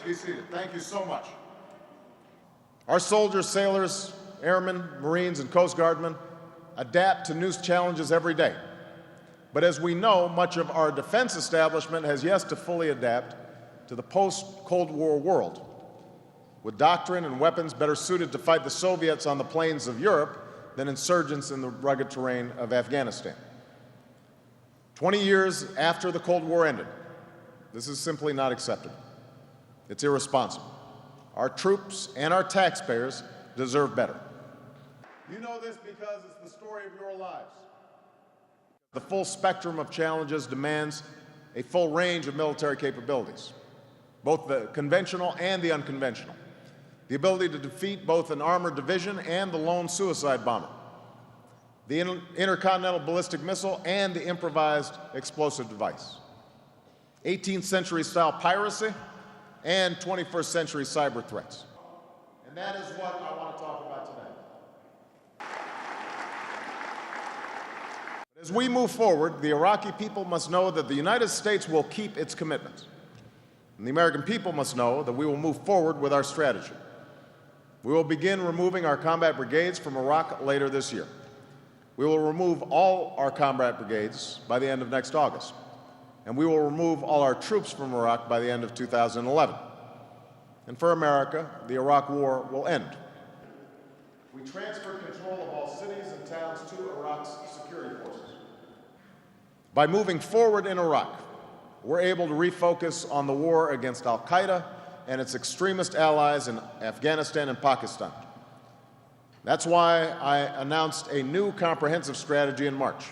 Please be seated. Thank you so much. Our soldiers, sailors, airmen, Marines, and Coast Guardsmen adapt to new challenges every day. But as we know, much of our defense establishment has yet to fully adapt to the post-Cold War world, with doctrine and weapons better suited to fight the Soviets on the plains of Europe than insurgents in the rugged terrain of Afghanistan. 20 years after the Cold War ended, this is simply not acceptable. It's irresponsible. Our troops and our taxpayers deserve better. You know this because it's the story of your lives. The full spectrum of challenges demands a full range of military capabilities, both the conventional and the unconventional. The ability to defeat both an armored division and the lone suicide bomber, the intercontinental ballistic missile and the improvised explosive device, 18th century style piracy and 21st century cyber threats. And that is what I want to talk about today. As we move forward, the Iraqi people must know that the United States will keep its commitments. And the American people must know that we will move forward with our strategy. We will begin removing our combat brigades from Iraq later this year. We will remove all our combat brigades by the end of next August. And we will remove all our troops from Iraq by the end of 2011. And for America, the Iraq War will end. We transfer control of all cities and towns to Iraq's security forces. By moving forward in Iraq, we're able to refocus on the war against al-Qaeda and its extremist allies in Afghanistan and Pakistan. That's why I announced a new comprehensive strategy in March,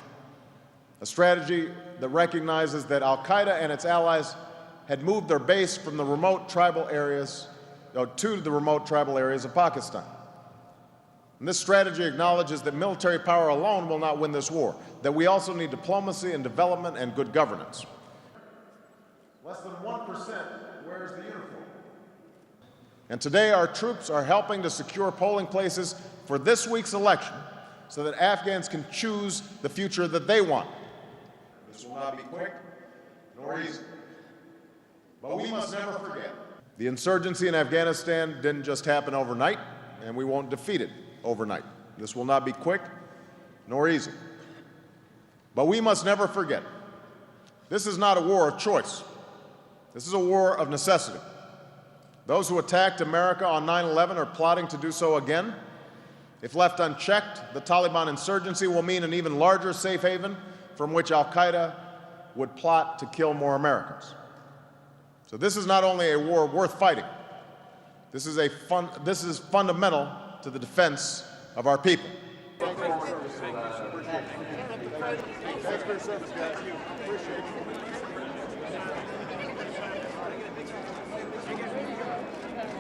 a strategy that recognizes that al-Qaeda and its allies had moved their base from the remote tribal areas to the remote tribal areas of Pakistan. And this strategy acknowledges that military power alone will not win this war, that we also need diplomacy and development and good governance. Less than 1% wears the uniform. And today our troops are helping to secure polling places for this week's election so that Afghans can choose the future that they want. This will not be quick nor easy. But we must never forget, the insurgency in Afghanistan didn't just happen overnight, and we won't defeat it overnight. This will not be quick nor easy. But we must never forget, this is not a war of choice. This is a war of necessity. Those who attacked America on 9/11 are plotting to do so again. If left unchecked, the Taliban insurgency will mean an even larger safe haven from which al-Qaeda would plot to kill more Americans. So this is not only a war worth fighting, this is fundamental to the defense of our people. Thank you for your service. Thanks for your service, guys. Appreciate it.